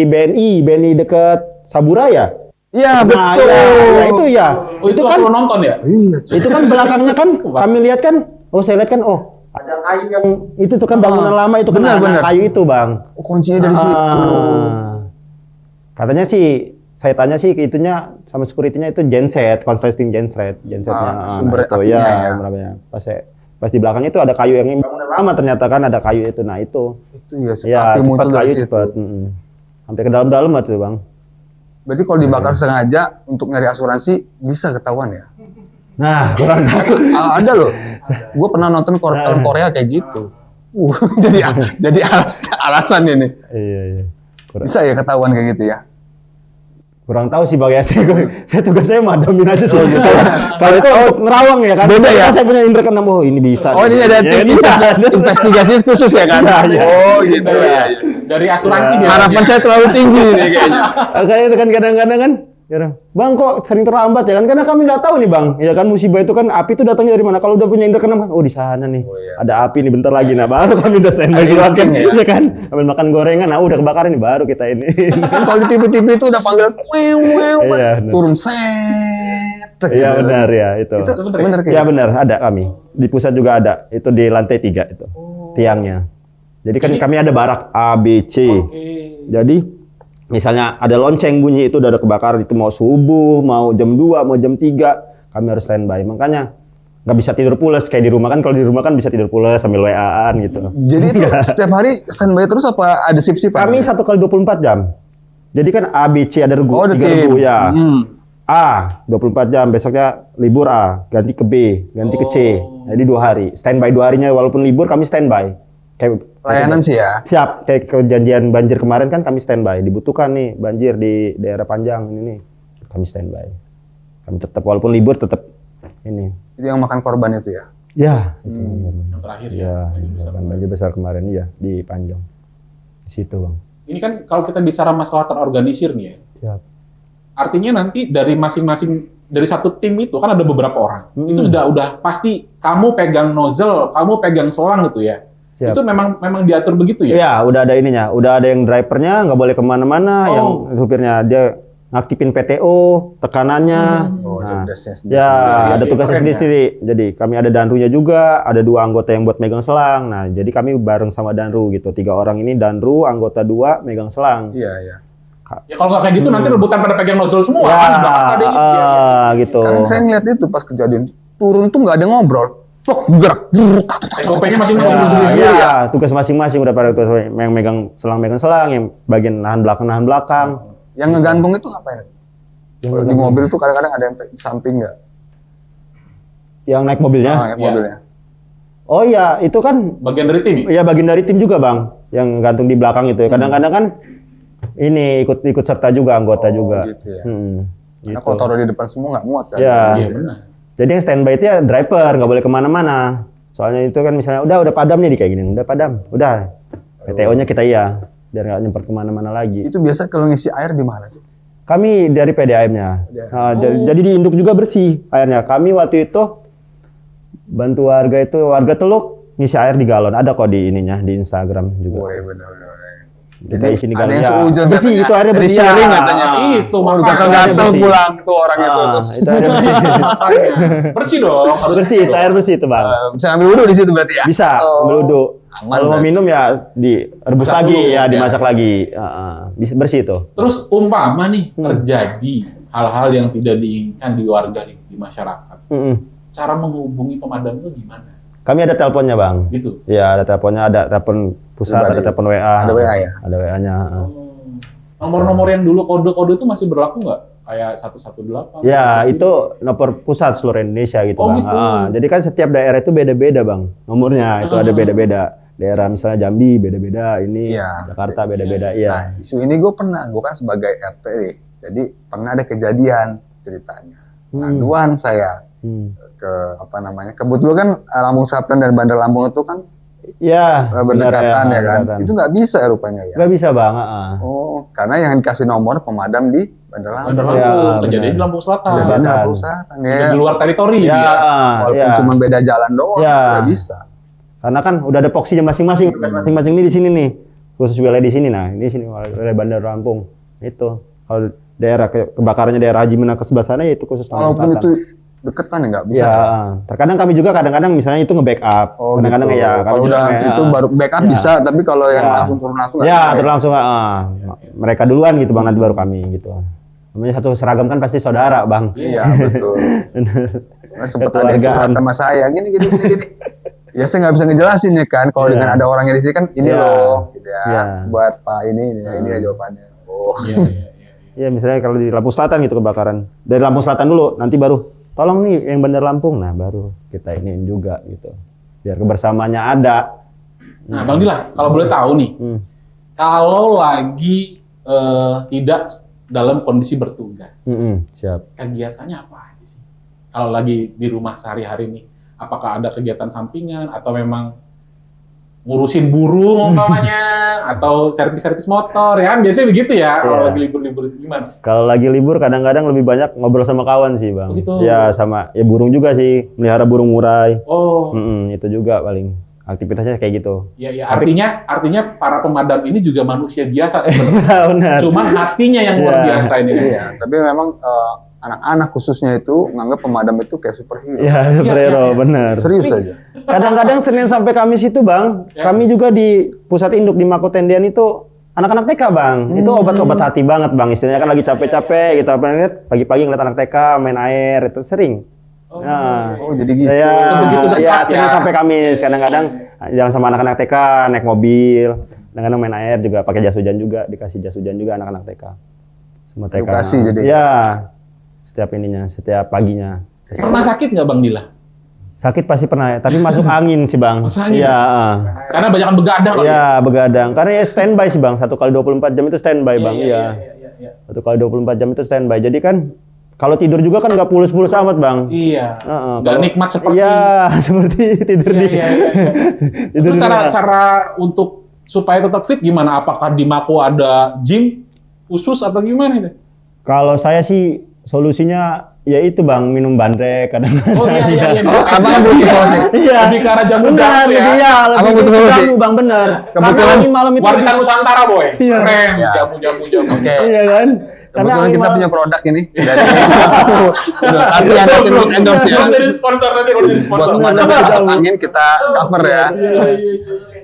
BNI deket Sabura ya. Iya betul. Ya, itu ya. Itu kan lo nonton ya? Itu kan belakangnya kan kami lihat kan. Saya lihat kan ada kayu yang itu tuh kan bangunan lama itu benar kayu itu Bang. Kuncinya dari situ. Katanya sih saya tanya sih itunya sama security-nya itu genset, contrasting gensetnya. Sumber itu ya. Pas di belakangnya itu ada kayu yang bangunan lama ternyata kan ada kayu itu. Nah itu. Itu ya api muncul dari situ. Sampai ke dalam-dalam tuh Bang. Berarti kalau dibakar sengaja untuk nyari asuransi bisa ketahuan ya? Nah, kurang tahu. Ada loh. Gue pernah nonton film Korea kayak gitu. Jadi alasan ini. Iya. Bisa ya ketahuan kayak gitu ya? Kurang tahu sih Bang ya. Saya tugas saya madamin aja sih. Kalau itu nerawang ya kan. Beda ya. Saya punya indra keenam. Ini bisa. Ini ada tim investigasi khusus ya kan? Gitu ya. Dari asuransi biar. Harapan saya terlalu tinggi nih kayaknya. Kayak itu kan kadang-kadang kan. Bang kok sering terlambat ya kan karena kami nggak tahu nih Bang ya kan musibah itu kan api itu datangnya dari mana kalau udah punya indra keenam kan di sana nih ada api nih bentar lagi nah baru kami udah standby kan ya kan ambil makan gorengan udah kebakaran nih baru kita ini kalau di TV itu udah panggil turun set iya benar ya itu benar ya benar ada kami di pusat juga ada itu di lantai 3 itu tiangnya jadi kan kami ada barak A B C jadi misalnya ada lonceng bunyi itu udah ada kebakaran itu mau subuh, mau jam 2, mau jam 3 kami harus standby. Makanya nggak bisa tidur pules kayak di rumah kan kalau di rumah kan bisa tidur pules sambil WA-an gitu. Jadi itu setiap hari standby terus apa ada shift-shift? Kami 1 kali 24 jam. Jadi kan A, B, C ada regu, 3 regu ya. A 24 jam, besoknya libur A, ganti ke B, ganti ke C. Jadi 2 hari. Standby 2 harinya walaupun libur kami standby. Kayak layanan sih ya. Siap, kayak kejadian banjir kemarin kan kami standby. Dibutuhkan nih banjir di daerah Panjang ini nih. Kami standby. Kami tetap walaupun libur tetap ini. Itu yang makan korban itu ya. Ya, itu Yang terakhir ya. ya, banjir besar. banjir besar kemarin iya di Panjang. Di situ, Bang. Ini kan kalau kita bicara masalah terorganisir nih ya. Siap. Artinya nanti dari masing-masing dari satu tim itu kan ada beberapa orang. Itu udah pasti kamu pegang nozzle, kamu pegang selang gitu ya. Siap. Itu memang diatur begitu ya? Ya, udah ada ininya. Udah ada yang drivernya, nggak boleh kemana-mana. Yang supirnya dia ngaktifin PTO, tekanannya. Oh, Nah, tugasnya sendiri. ya, ada iya, tugasnya keren ya. sendiri. Jadi kami ada danrunya juga. Ada 2 anggota yang buat megang selang. Nah, jadi kami bareng sama danru gitu. 3 orang ini danru, anggota 2 megang selang. Iya, iya. Ya kalau nggak kayak gitu nanti rebutan pada pegang nozzle semua Ya, kan di belakang ada yang gitu. gitu. Karena saya ngeliat itu pas kejadian turun tuh nggak ada ngobrol. Tok, gerak. SOP-nya masing-masing Ya, sendiri. ya, tugas masing-masing udah pada tugas yang megang selang, yang bagian nahan belakang. Yang ngegantung itu ngapain? Kalau di mobil tuh kadang-kadang ada yang di samping nggak? Yang naik mobilnya. Naik Iya. mobilnya. Oh iya, itu kan Bagian dari tim ya? ya bagian dari tim juga, Bang. Yang gantung di belakang itu. Kadang-kadang kan ini ikut serta juga anggota juga. Gitu ya. Gitu. Karena kalau taruh di depan semua nggak muat kan? Ya. Iya benar. Jadi yang standby itu ya driver, nggak boleh kemana-mana. Soalnya itu kan misalnya udah padam nih kayak gini, udah padam, udah. PTO-nya kita biar nggak nyemprot kemana-mana lagi. Itu biasa kalau ngisi air di mana sih? Kami dari PDAM-nya. Nah, jadi diinduk juga bersih airnya. Kami waktu itu bantu warga Teluk ngisi air di galon. Ada kok di ininya di Instagram juga. Woi, benar-benar. Kita isi di ada galon. yang Ya, seujun bersih katanya. itu airnya Dari bersih. sharing Ah, katanya. Itu Oh, makanya. gatel-gatel bersih. pulang tuh orang itu. Terus Itu airnya bersih. Makanya. Bersih dong. Harus Bersih, itu air bersih itu, Bang. bisa ambil wudhu di situ berarti ya? Bisa, Oh. ambil wudhu. Aman Kalau mau berarti. minum ya direbus Masak lagi, dulu, ya ya. dimasak lagi. Bisa bersih itu. Terus umpama nih terjadi hal-hal yang tidak diinginkan di warga di masyarakat. Cara menghubungi pemadam itu gimana? Kami ada teleponnya, Bang. Gitu. Ya, ada teleponnya, ada telepon pusat, Pribadi. ada telepon WA. Ada WA ya? Ada WA-nya. Nomor-nomor yang dulu kode-kode itu masih berlaku nggak? Kayak 118? Ya, itu nomor pusat seluruh Indonesia gitu, Oh, Bang. gitu. Jadi kan setiap daerah itu beda-beda, Bang. Nomornya itu ada beda-beda. Daerah misalnya Jambi beda-beda, ini Iya. Jakarta beda-beda, Nah, iya. isu ini gue kan sebagai RT nih. Jadi pernah ada kejadian ceritanya. Aduan saya ke kebetulan kan Lampung Selatan dan Bandar Lampung itu kan Ya, benar berdekatan ya kan. berdekatan. Itu nggak bisa rupanya ya. Nggak bisa, Bang. Oh, karena yang dikasih nomor pemadam di Bandar Bandar Lampung. Lampung, Ya, kejadian benar. di Lampung Selatan. Kejadian di Selatan. Lampung Selatan ya. Di luar teritori Ya, dia. Walaupun ya. cuma beda jalan doang, Ya. nggak bisa. Karena kan udah ada poksinya masing-masing. Masing-masing ini di sini nih. Khusus wilayah di sini. Nah, ini sini wilayah Bandar Lampung. Itu. Kalau daerah kebakarannya daerah Haji Menak ke sebelah sana ya itu khusus Lampung Walaupun Selatan. itu deketan ya nggak bisa. Ya, terkadang kami juga kadang-kadang misalnya itu nge-backup. Oh, Kadang-kadang gitu. ya. kami Kalau juga udah kayak, itu baru backup Ya. bisa, tapi kalau yang Ya. langsung turun langsung nggak Ya, bisa. terus langsung mereka duluan gitu, Bang, nanti baru kami gitu. Namanya satu seragam kan pasti saudara, Bang. Iya, betul. Nah, sempat ada yang Kekeluargaan. curhat sama saya, gini. Ya saya nggak bisa ngejelasin ya kan, kalau Iya. dengan ada orangnya di sini kan ini Iya. loh, gitu ya. Iya. Buat Pak ini ya jawabannya. Oh, Iya, iya, iya. Ya, misalnya kalau di Lampung Selatan gitu kebakaran. Dari Lampung Selatan dulu, nanti baru tolong nih yang Bandar Lampung. Nah, baru kita iniin juga gitu. Biar kebersamaannya ada. Nah, Bang Dila, kalau boleh tahu nih, kalau lagi tidak dalam kondisi bertugas, Siap. kegiatannya apa aja sih? Kalau lagi di rumah sehari-hari nih, apakah ada kegiatan sampingan atau memang ngurusin burung umpamanya atau servis-servis motor ya kan biasanya begitu ya kalau Iya. lagi libur-libur itu gimana? Kalau lagi libur kadang-kadang lebih banyak ngobrol sama kawan sih, Bang. Oh, gitu. Ya, sama ya burung juga sih, melihara burung murai. Oh, Itu juga paling aktivitasnya kayak gitu. ya artinya para pemadam ini juga manusia biasa sebenarnya. Benar. Cuman hatinya yang luar Iya. biasa ini. iya. Tapi memang anak-anak khususnya itu menganggap pemadam itu kayak superhero. Ya, superhero, Iya. benar. Serius aja. Kadang-kadang Senin sampai Kamis itu, Bang, Ya. kami juga di pusat induk di Mako Tendian itu anak-anak TK, Bang. Itu obat-obat hati banget, Bang. Istilahnya kan lagi capek-capek gitu, apa lihat pagi-pagi ngeliat anak TK main air itu sering. Oh, Nah, Oh, jadi gitu. ya, Sebegitu dekat ya, ya. Senin sampai Kamis. Kadang-kadang jalan sama anak-anak TK, naik mobil, kadang-kadang main air juga, pakai jas hujan juga, dikasih jas hujan juga anak-anak TK. Semua TK. Edukasi jadi. Ya, setiap ininya, setiap paginya. Pernah sakit nggak Bang Dila? Sakit pasti pernah, tapi masuk angin sih, Bang. Masuk angin? Iya, Karena banyak begadang kali. Iya, begadang. Karena ya standby sih, Bang. 1 kali 24 jam itu standby, Bang. Iya. Iya. 1 kali 24 jam itu standby. Jadi kan kalau tidur juga kan nggak pulus-pulus amat bang. Iya. Nggak nikmat seperti. Iya, seperti tidur di. Iya. Tidur Terus cara untuk supaya tetap fit gimana? Apakah di Mako ada gym khusus atau gimana itu? Kalau saya sih solusinya ya itu bang, minum bandrek kadang-kadang. Oh iya. Abang butuh solusi. Iya. Lebih ke arah jamu-jamu Benar, ya. Iya, Abang lebih butuh ke solusi. jamu bang, benar. Kebetulan Karena malam itu Warisan Nusantara boy. Iya. Keren. Iya. Jamu. Oke. Iya kan? Kebetulan kita punya produk ini dari tapi ada endorse ya. Kalau dari sponsor nanti kalau dari Buat sponsor. teman-teman angin kita cover ya.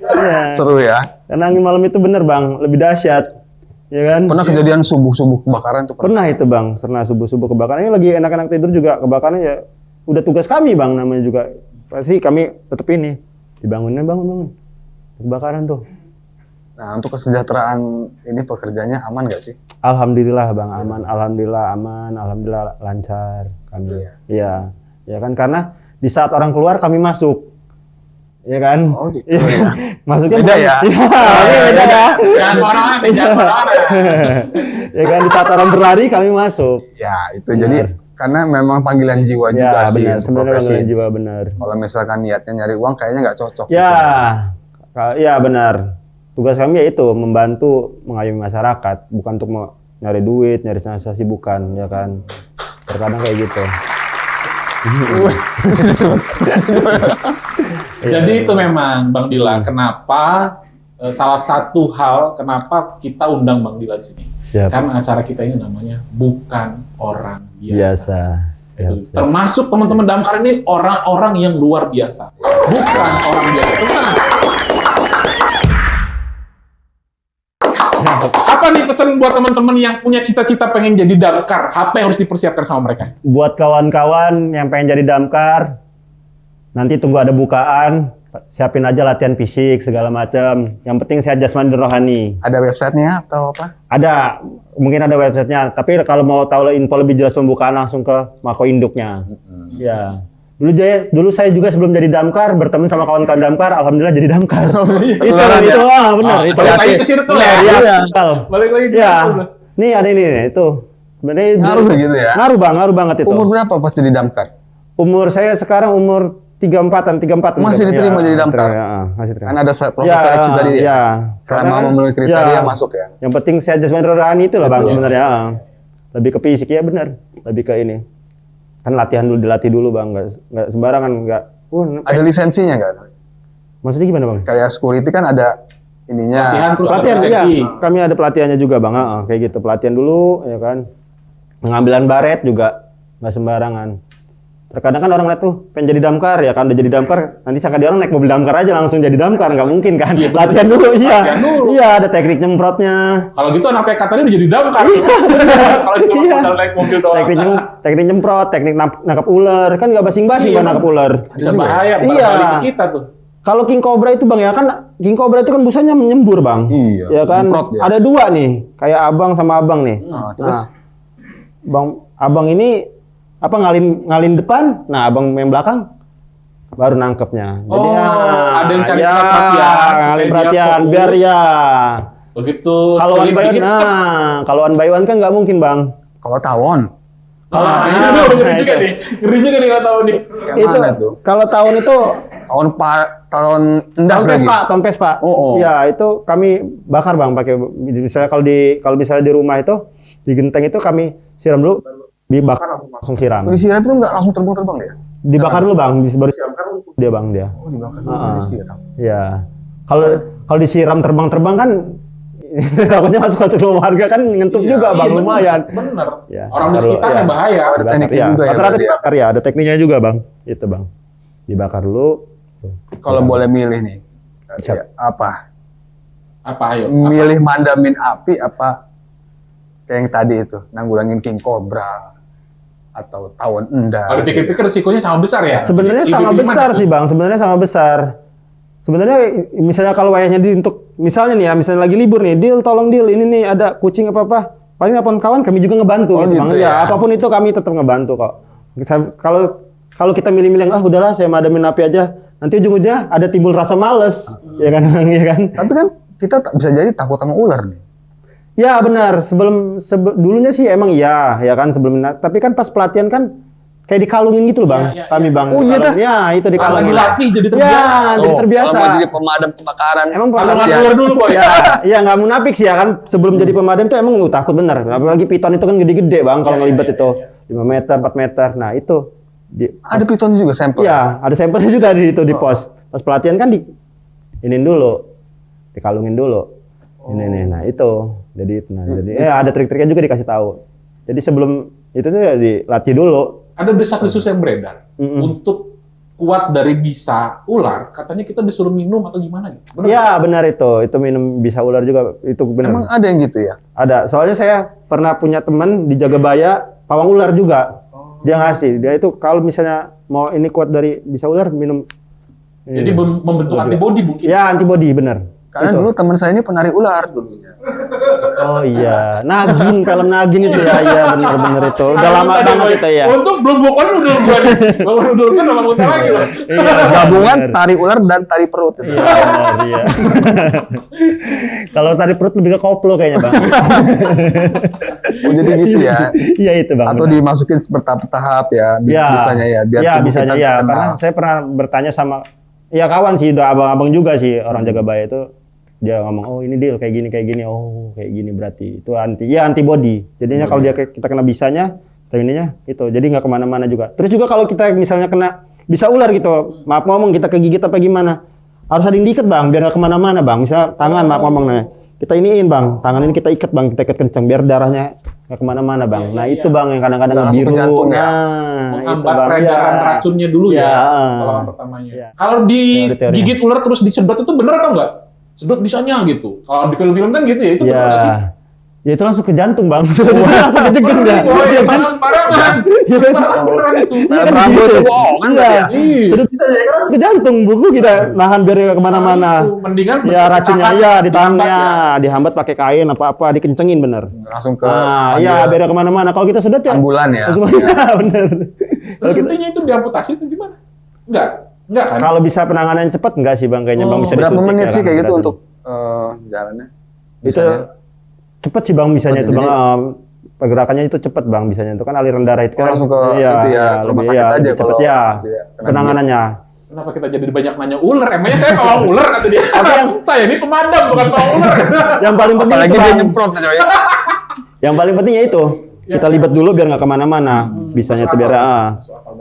Iya. Seru ya. Karena angin malam itu bener bang, lebih dahsyat. Ya kan? Pernah kejadian subuh-subuh kebakaran tuh? Pernah itu bang, pernah subuh-subuh kebakaran. Ini lagi enak-enak tidur juga kebakaran ya. Udah tugas kami bang, namanya juga. Pasti kami tetap ini dibangunin bangun. Kebakaran tuh. Nah, untuk kesejahteraan ini pekerjaannya aman nggak sih? Alhamdulillah bang, aman. Alhamdulillah aman. Alhamdulillah lancar kami. Iya. Ya kan karena di saat orang keluar kami masuk. Iya kan? Oh gitu Iya. ya. Masuknya Beda ya? Iya, beda ya. Jangan orang-orang. Ya kan di saat orang berlari kami masuk. Ya, itu jadi karena memang panggilan jiwa juga sih benar. untuk Sebenarnya profesi panggilan ini. jiwa benar. Kalau misalkan niatnya nyari uang kayaknya nggak cocok. Ya, ya benar. Tugas kami yaitu membantu mengayomi masyarakat, bukan untuk nyari duit, nyari sensasi, bukan, ya kan. Terkadang kayak gitu. Jadi itu memang Bang Dila, kenapa salah satu hal kenapa kita undang Bang Dila di sini. Siap. Karena acara kita ini namanya bukan orang biasa. Biasa. Siap. Termasuk teman-teman Damkar ini orang-orang yang luar biasa. Bukan orang biasa. Tenang. Apa nih pesan buat teman-teman yang punya cita-cita pengen jadi damkar? Apa yang harus dipersiapkan sama mereka? Buat kawan-kawan yang pengen jadi damkar, nanti tunggu ada bukaan, siapin aja latihan fisik segala macam. Yang penting sehat jasmani dan rohani. Ada websitenya atau apa? Ada, mungkin ada websitenya. Tapi kalau mau tahu info lebih jelas pembukaan langsung ke Mako Induknya. Ya. Dulu saya juga sebelum jadi damkar berteman sama kawan-kawan damkar, alhamdulillah jadi damkar. Itu benar. Itu. Balik lagi ke situ ya. Iya. Balik lagi ke Ya. situ. Nih ada ini nih, itu. Sebenarnya Ngaruh gitu ya? Ngaruh banget itu. Umur berapa pas jadi damkar? Umur saya sekarang umur 34. Masih diterima jadi damkar? Masih diterima. Kan ada proses seleksi tadi ya? Iya. Selama memenuhi kriteria masuk ya? Yang penting sehat jasmani rohani itu lah bang Betul. sebenarnya. Lebih ke fisik ya benar. Lebih ke ini. Kan latihan dulu, dilatih dulu bang. Nggak sembarangan, nggak. Ada lisensinya nggak? Maksudnya gimana bang? Kayak security kan ada ininya. Pelatihan iya. Kami ada pelatihannya juga bang. Kayak gitu pelatihan dulu ya kan. Pengambilan baret juga nggak sembarangan. Terkadang kan orang lihat tuh pengen jadi damkar ya kan udah jadi damkar nanti sangka dia orang naik mobil damkar aja langsung jadi damkar nggak mungkin kan Iya, latihan dulu Latihan dulu. iya ada teknik nyemprotnya Kalau gitu anak TK tadi udah jadi damkar. Kalau cuma Iya. modal naik mobil doang. teknik nyemprot teknik nangkap ular kan nggak basing-basing Iya, kan nangkap ular Bisa bahaya Iya. balik ke kita tuh. kalau king cobra itu bang ya kan king cobra itu kan busanya menyembur bang Iya, ya kan nyemprot ya. ada dua nih kayak abang sama abang nih Nah, terus bang abang ini apa ngalin depan, nah abang main belakang baru nangkepnya. Jadi ada yang cari ya, perhatian, supaya ngalin dia perhatian fokus. biar ya. Begitu Kalau one sulit by one, dikit, kalau one by one kan nggak mungkin bang. kalau tawon, itu ngeri juga nih. Ngeri juga nih kalau tahu nih. kayak Itu mana tuh? kalau tahun itu Tahun endas lagi. tahun Vespa. Oh. Ya itu kami bakar bang pakai misalnya kalau misalnya di rumah itu di genteng itu kami siram dulu dibakar langsung siram. Disiram itu nggak langsung terbang dia? Dibakar dulu bang, baru siram dia bang dia. Oh, dibakar dulu disiram. Iya. Kalau disiram terbang-terbang kan takutnya masuk rumah warga kan ngentup juga bang, lumayan. Bener. Ya, Orang di baru- sekitar ya. yang bahaya. Oh, ada tekniknya juga ya Rata-rata berarti ya? dibakar ya, ada tekniknya juga bang. Itu bang. Dibakar dulu. Kalau boleh milih nih, Siap. ya, apa? Apa ayo? Milih mandamin api apa kayak yang tadi itu, nanggulangin king cobra atau tawon endas? Kalau dipikir-pikir risikonya sama besar ya? Sebenarnya Lebih sama pilih besar mana? sih bang, sebenarnya sama besar. Sebenarnya misalnya kalau wayahnya untuk misalnya nih ya, misalnya lagi libur nih, tolong ini nih ada kucing apa paling kawan-kawan kami juga ngebantu Oh, gitu bang. gitu ya. Ya apapun itu kami tetap ngebantu kok. Kalau kita milih-milih udahlah saya madamin api aja, nanti ujung-ujungnya ada timbul rasa males, ya kan, ya kan. Tapi kan kita bisa jadi takut sama ular nih. Ya benar, dulunya sih emang iya, ya kan sebelumnya. Tapi kan pas pelatihan kan kayak dikalungin gitu loh bang, kami bang. Oh iya dah. Ya itu dikalungin. Dilatih jadi terbiasa. Ya, jadi terbiasa. Kalau mau jadi pemadam kebakaran. Emang Kalau pelatihan. keluar dulu boy. Iya nggak munafik sih ya kan. Sebelum jadi pemadam tuh emang lu takut bener. Apalagi piton itu kan gede-gede bang kalau ngelibet itu 5 meter, 4 meter. Nah itu. Ada piton juga sampel. Iya, ada sampelnya juga di itu di pos. Pas pelatihan kan inin dulu, dikalungin dulu. Ini nih, nah itu. Jadi ada trik-triknya juga dikasih tahu. Jadi sebelum itu tuh ya dilatih dulu. Ada desas-desus yang beredar untuk kuat dari bisa ular. Katanya kita disuruh minum atau gimana gitu. Iya benar itu minum bisa ular juga itu benar. Emang ada yang gitu ya? Ada. Soalnya saya pernah punya teman di Jagabaya pawang ular juga. Dia ngasih. Dia itu kalau misalnya mau ini kuat dari bisa ular minum. Jadi membentuk antibodi mungkin. Ya antibodi benar. Karena dulu teman saya ini penari ular dulunya. Oh iya, Nagin, film Nagin itu ya, iya benar-benar itu. Udah lama banget itu ya. Untuk belum bukan udah gua nih. Udah kan udah muntah lagi loh. Gabungan tari ular dan tari perut. Iya, benar, iya. Kalau tari perut lebih ke koplo kayaknya, Bang. Oh, jadi gitu ya. Iya itu, Bang. Atau dimasukin bertahap-tahap ya, bisanya ya. Biar iya, tubuh bisanya kita ya. kenal. Karena saya pernah bertanya sama ya kawan sih, udah abang-abang juga sih orang Jagabaya itu. Dia ngomong, oh ini deal kayak gini, oh kayak gini berarti itu antibody. Jadinya kalau kita kena bisanya, ininya itu, jadi nggak kemana-mana juga. Terus juga kalau kita misalnya kena bisa ular gitu, maaf ngomong kita kegigit apa gimana, harus ada yang diikat bang, biar nggak kemana-mana bang. Misal tangan, maaf ngomong nih, kita iniin bang, tangan ini kita ikat bang, kita ikat kencang biar darahnya nggak kemana-mana bang. Nah itu bang yang kadang-kadang Langsung biru. ke jantung ya? Menghambat peredaran racunnya dulu ya, pertolongan pertamanya. Kalau digigit ular terus disedot itu bener atau enggak? Sedot bisanya gitu. Kalau di film-film kan gitu ya, itu benar nggak sih? Ya itu langsung ke jantung bang. Langsung ke jantung ya. Parangan. Beneran itu. Rambut itu bohongan ya. Sedot bisanya kan langsung ke jantung. Buku kita nahan biar nggak kemana-mana. Mendingan ya racunnya ya ditahannya, dihambat pakai kain apa-apa, dikencengin bener. Langsung ke iya biar nggak kemana-mana. Kalau kita sedot ya. Ambulan ya. Bener. Terus intinya itu diamputasi itu gimana? Enggak kan? Kalau bisa penanganan cepat enggak sih bang, kayaknya bang bisa berapa disuntik. menit sih kayak gitu untuk jalannya? Itu cepet sih bang bisanya itu bang. Pergerakannya itu cepet bang bisanya itu kan aliran darah itu kan langsung ke itu ya, ke rumah sakit aja cepet kalau ya kena penanganannya. Kenapa kita jadi banyak nanya ular? Emangnya saya pawang ular kata dia. Saya ini pemadam bukan pawang ular. Yang paling penting apalagi itu, dia Bang. nyemprot aja ya. Yang paling penting ya itu. Kita libat dulu biar nggak kemana-mana. Bisanya itu biar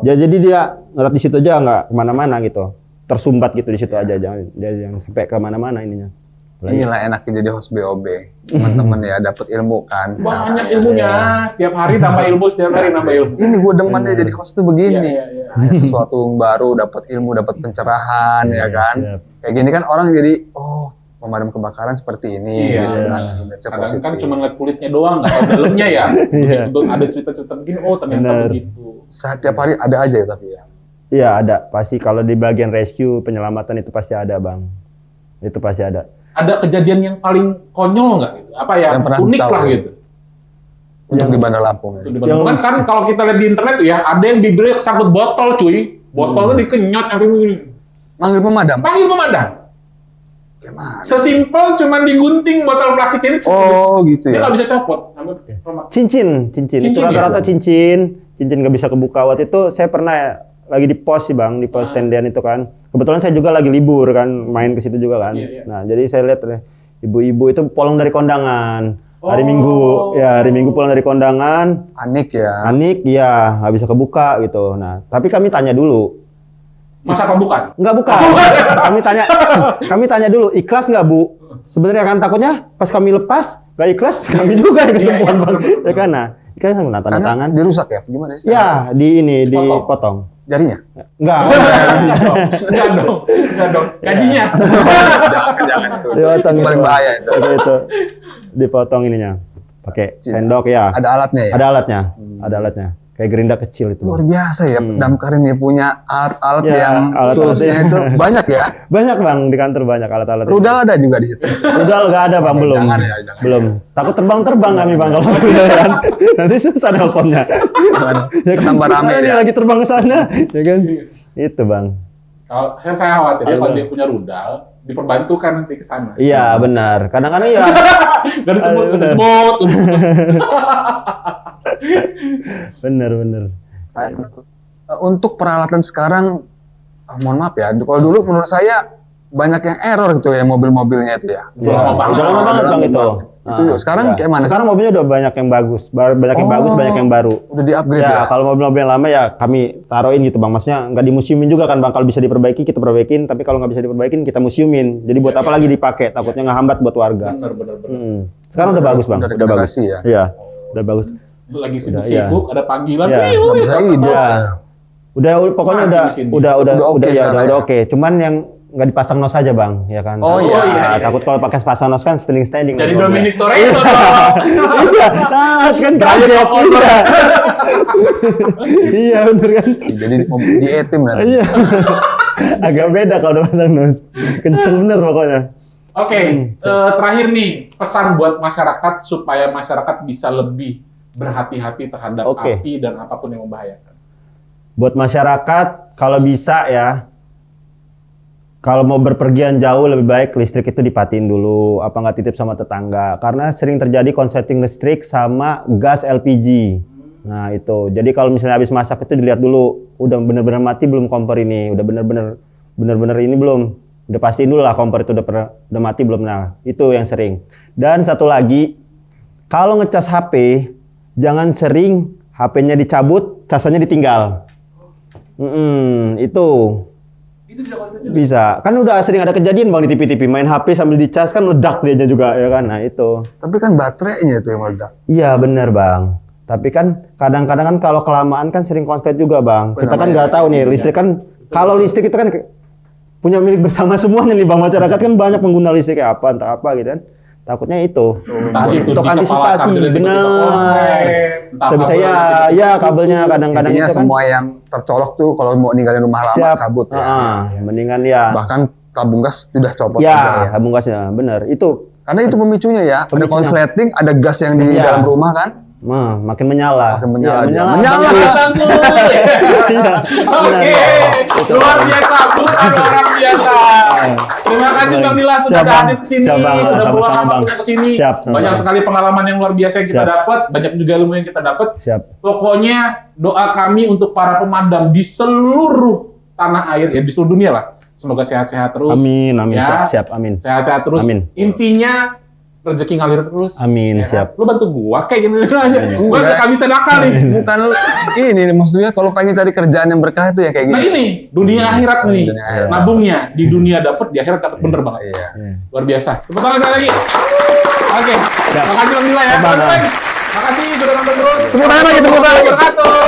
jadi dia ngerat di situ aja nggak kemana-mana gitu. Tersumbat gitu di situ aja, jangan sampai kemana-mana ininya. Inilah enaknya jadi host BOB. Teman-teman ya dapat ilmu kan. Banyak ilmunya. Setiap hari tambah ilmu, setiap hari tambah ilmu. Ini gue demen ya jadi host tuh begini. Iya. Sesuatu yang baru, dapat ilmu, dapat pencerahan ya kan. Kayak gini kan orang jadi pemadam kebakaran seperti ini gitu kan. Kadang kan cuma ngeliat kulitnya doang, nggak tahu dalamnya ya. Ada cerita-cerita begini, ternyata begitu. Setiap hari ada aja ya tapi ya. Iya ada, pasti kalau di bagian rescue penyelamatan itu pasti ada bang. Itu pasti ada. Ada kejadian yang paling konyol nggak gitu? Apa ya unik lah gitu? Untuk di Bandar Lampung. Di Bandar Lampung kan kalau kita lihat di internet tuh ya, ada yang bibirnya kesangkut botol cuy. Botolnya dikenyot sampai begini. Panggil pemadam? Panggil pemadam. Gimana? Sesimpel cuman digunting botol plastik ini. Gitu ya? Dia nggak bisa copot. Cincin. Itu rata-rata cincin nggak bisa kebuka. Waktu itu saya pernah lagi di pos sih bang, di pos tendian itu kan. Kebetulan saya juga lagi libur kan, main ke situ juga kan. Nah jadi saya lihat ibu-ibu itu pulang dari kondangan hari Minggu pulang dari kondangan. Anik ya, nggak bisa kebuka gitu. Nah tapi kami tanya dulu. Masa apa bukan? Nggak bukan. kami tanya dulu, ikhlas nggak bu? Sebenarnya kan takutnya pas kami lepas nggak ikhlas, kami juga yang ketemuan bang. Ya kan, nah ikhlas sama tanda tangan. Dirusak ya? Gimana sih? Ya dipotong. Jarinya? Enggak dong. Gajinya. Jangan itu paling bahaya itu. Dipotong ininya. Pakai sendok ya. Ada alatnya ya? Ada alatnya. Kayak gerinda kecil itu. Luar biasa ya, damkar ini punya alat-alat yang toolsnya itu banyak ya? Banyak bang, di kantor banyak alat-alat. Rudal ada juga di situ? Rudal nggak ada bang, belum. Jangan. Belum. Takut terbang kami bang kalau kan. Nanti susah nelponnya. Tambah rame ya. Lagi terbang ke sana, ya kan? Itu bang. Kalau saya khawatir ya kalau dia punya rudal, diperbantukan nanti ke sana. Iya, benar. Kadang-kadang ya. Gak disebut. Bener. Untuk peralatan sekarang, mohon maaf ya, kalau dulu menurut saya banyak yang error gitu ya mobil-mobilnya itu ya. Udah lama banget Bang itu. Itu sekarang kayak mana? Sekarang mobilnya udah banyak yang bagus, banyak yang bagus, banyak yang baru. Udah di-upgrade Ya, ya? kalau mobil-mobil yang lama ya kami taruhin gitu Bang. Maksudnya nggak dimuseumin juga kan Bang. Kalau bisa diperbaiki kita perbaikin, tapi kalau nggak bisa diperbaikin kita museumin. Jadi buat apa lagi dipakai? Takutnya ngehambat buat warga. Bener. Sekarang udah bagus Bang, udah bagus. Ya? Iya, udah bagus. Lagi sibuk-sibuk, ada panggilan. Iya. Bisa hidup. Udah pokoknya udah oke. oke. Cuman yang nggak dipasang nos aja Bang, ya kan? Oh, iya. Takut kalau pakai pasang nos kan standing. Jadi Dominic Toretto dong. Iya, nah kan kaget. Iya bener kan? Jadi di etim nanti. Iya. Agak beda kalau udah pasang nos. Kenceng bener pokoknya. Oke, terakhir nih pesan buat masyarakat supaya masyarakat bisa lebih berhati-hati terhadap api dan apapun yang membahayakan. Buat masyarakat kalau bisa ya, kalau mau berpergian jauh lebih baik listrik itu dipatiin dulu, apa nggak titip sama tetangga. Karena sering terjadi konsleting listrik sama gas LPG. Nah itu, jadi kalau misalnya habis masak itu dilihat dulu, udah bener-bener mati belum kompor ini, udah bener-bener ini belum. Udah pastiin dulu lah kompor itu udah mati belum. Nah itu yang sering. Dan satu lagi, kalau ngecas HP, jangan sering HP-nya dicabut, casannya ditinggal. Itu. Itu Bisa. Kan udah sering ada kejadian Bang di TV-TV, main HP sambil dicas kan meledak dianya juga ya kan. Nah, itu. Tapi kan baterainya itu yang meledak. Iya, benar Bang. Tapi kan kadang-kadang kan kalau kelamaan kan sering konslet juga Bang. Kita kan nggak tahu nih, listrik kan kalau listrik itu kan punya milik bersama semuanya nih Bang. Masyarakat kan banyak pengguna listrik apa entah apa gitu kan. Takutnya itu. Untuk antisipasi, benar. Sebisa ya kabelnya kadang-kadang Intinya itu kan. semua yang tercolok tuh kalau mau ninggalin rumah lama cabut ya. Mendingan ya. Bahkan tabung gas sudah copot Ya, juga ya. tabung gasnya benar. Itu Karena itu pemicunya ya. Ada Pemicunya. konsleting, ada gas yang di dalam rumah kan. makin menyala. Makin menyala. Ya, Menyala. Oke, luar biasa, bukan orang biasa. Terima kasih Bang Dila sudah hadir ke sini, sudah buang waktunya ke sini. Banyak sekali pengalaman yang luar biasa yang kita dapat, banyak juga ilmu yang kita dapat. Pokoknya doa kami untuk para pemadam di seluruh tanah air, ya di seluruh dunia lah. Semoga sehat-sehat terus. Amin, Ya. siap, amin. Sehat-sehat terus. Amin. Intinya rezeki ngalir terus. Amin, Ya kan? siap. Lu bantu gua kayak gini aja. Gua udah kami sedekah nih. Bukan ini maksudnya kalau pengen cari kerjaan yang berkah itu ya kayak Nah gini. ini dunia akhirat nih. Dunia akhirat. Nabungnya di dunia dapat, di akhirat dapat, bener banget. Iya. Luar biasa. Tepuk tangan sekali lagi. Oke. Makasih Bang Dila ya. Sama-sama. Teman-teman. Makasih sudah nonton terus. Tepuk tangan lagi, tepuk tangan lagi. Wabarakatuh.